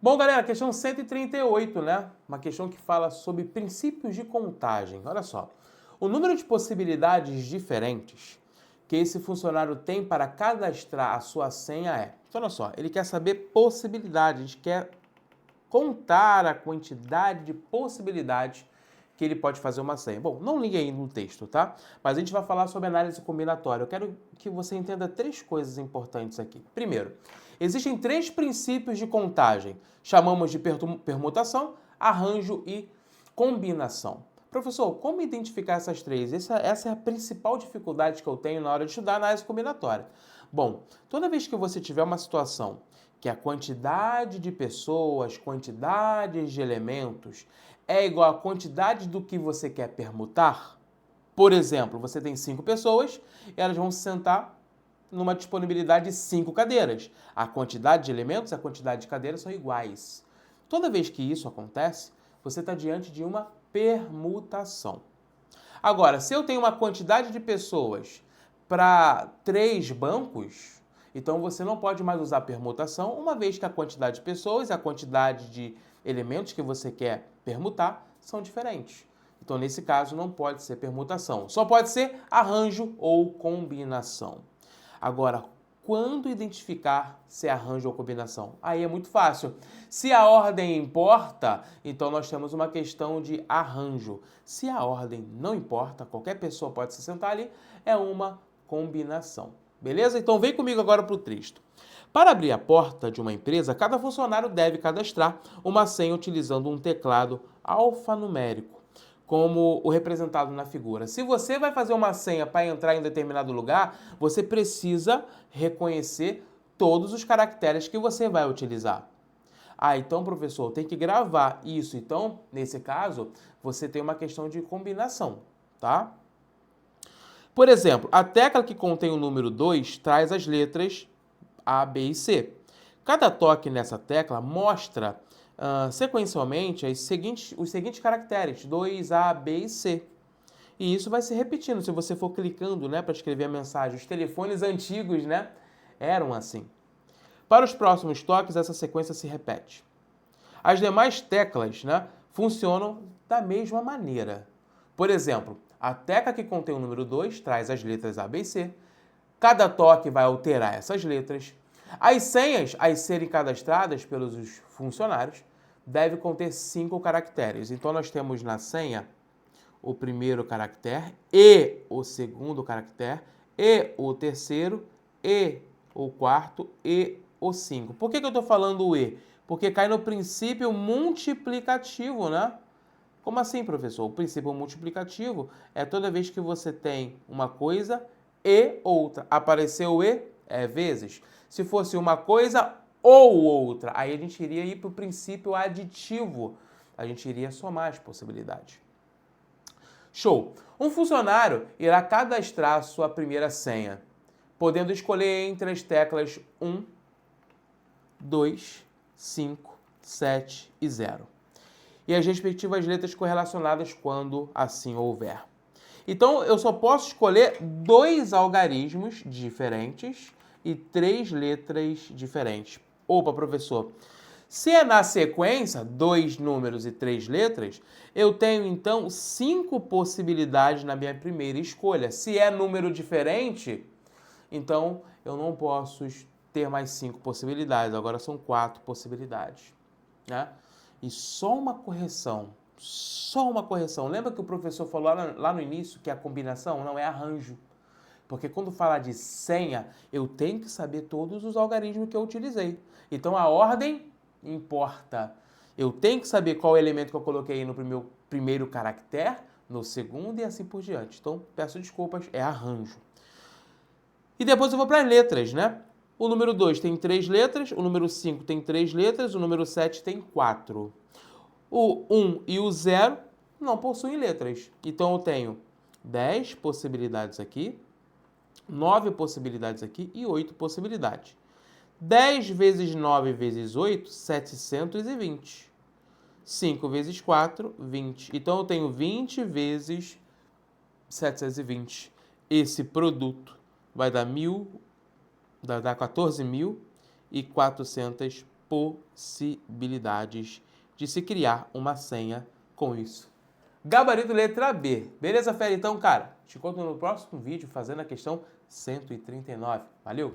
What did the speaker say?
Bom, galera, questão 138, né? Uma questão que fala sobre princípios de contagem. Olha só. O número de possibilidades diferentes que esse funcionário tem para cadastrar a sua senha é. Então, olha só, ele quer saber possibilidades, quer contar a quantidade de possibilidades que ele pode fazer uma senha. Bom, não ligue aí no texto, tá? Mas a gente vai falar sobre análise combinatória. Eu quero que você entenda três coisas importantes aqui. Primeiro, existem três princípios de contagem. Chamamos de permutação, arranjo e combinação. Professor, como identificar essas três? Essa é a principal dificuldade que eu tenho na hora de estudar análise combinatória. Bom, toda vez que você tiver uma situação que a quantidade de pessoas, quantidade de elementos é igual à quantidade do que você quer permutar, por exemplo, você tem 5 pessoas e elas vão se sentar numa disponibilidade de 5 cadeiras. A quantidade de elementos e a quantidade de cadeiras são iguais. Toda vez que isso acontece, você está diante de uma permutação. Agora, se eu tenho uma quantidade de pessoas para 3 bancos, então você não pode mais usar permutação, uma vez que a quantidade de pessoas e a quantidade de elementos que você quer permutar são diferentes. Então, nesse caso, não pode ser permutação. Só pode ser arranjo ou combinação. Agora, quando identificar se é arranjo ou combinação? Aí é muito fácil. Se a ordem importa, então nós temos uma questão de arranjo. Se a ordem não importa, qualquer pessoa pode se sentar ali, é uma combinação. Beleza? Então vem comigo agora para o texto. Para abrir a porta de uma empresa, cada funcionário deve cadastrar uma senha utilizando um teclado alfanumérico, como o representado na figura. Se você vai fazer uma senha para entrar em determinado lugar, você precisa reconhecer todos os caracteres que você vai utilizar. Ah, então, professor, tem que gravar isso. Então, nesse caso, você tem uma questão de combinação, tá? Por exemplo, a tecla que contém o número 2 traz as letras A, B e C. Cada toque nessa tecla mostra sequencialmente os seguintes caracteres, 2, A, B e C. E isso vai se repetindo se você for clicando, né, para escrever a mensagem. Os telefones antigos, né, eram assim. Para os próximos toques, essa sequência se repete. As demais teclas, né, funcionam da mesma maneira. Por exemplo, a tecla que contém o número 2 traz as letras A, B e C. Cada toque vai alterar essas letras. As senhas a serem cadastradas pelos funcionários devem conter 5 caracteres. Então, nós temos na senha o primeiro caractere e o segundo caractere e o terceiro e o quarto e o 5. Por que eu estou falando o E? Porque cai no princípio multiplicativo, né? Como assim, professor? O princípio multiplicativo é toda vez que você tem uma coisa e outra. Apareceu E é vezes. Se fosse uma coisa ou outra, aí a gente iria ir para o princípio aditivo. A gente iria somar as possibilidades. Show! Um funcionário irá cadastrar sua primeira senha, podendo escolher entre as teclas 1, 2, 5, 7 e 0. E as respectivas letras correlacionadas quando assim houver. Então, eu só posso escolher 2 algarismos diferentes e 3 letras diferentes. Opa, professor, se é na sequência, 2 números e 3 letras, eu tenho então 5 possibilidades na minha primeira escolha. Se é número diferente, então eu não posso ter mais 5 possibilidades, agora são 4 possibilidades, né? E só uma correção. Lembra que o professor falou lá no início que a combinação não é arranjo? Porque quando falar de senha, eu tenho que saber todos os algarismos que eu utilizei. Então a ordem importa. Eu tenho que saber qual elemento que eu coloquei no meu primeiro caractere, no segundo e assim por diante. Então, peço desculpas, é arranjo. E depois eu vou para as letras, né? O número 2 tem 3 letras, o número 5 tem 3 letras, o número 7 tem 4. O 1 e o 0 não possuem letras. Então eu tenho 10 possibilidades aqui, 9 possibilidades aqui e 8 possibilidades. 10 vezes 9 vezes 8, 720. 5 vezes 4, 20. Então eu tenho 20 vezes 720. Esse produto vai dar 14.400 possibilidades de se criar uma senha com isso. Gabarito letra B. Beleza, fera? Então, cara, te encontro no próximo vídeo fazendo a questão 139. Valeu!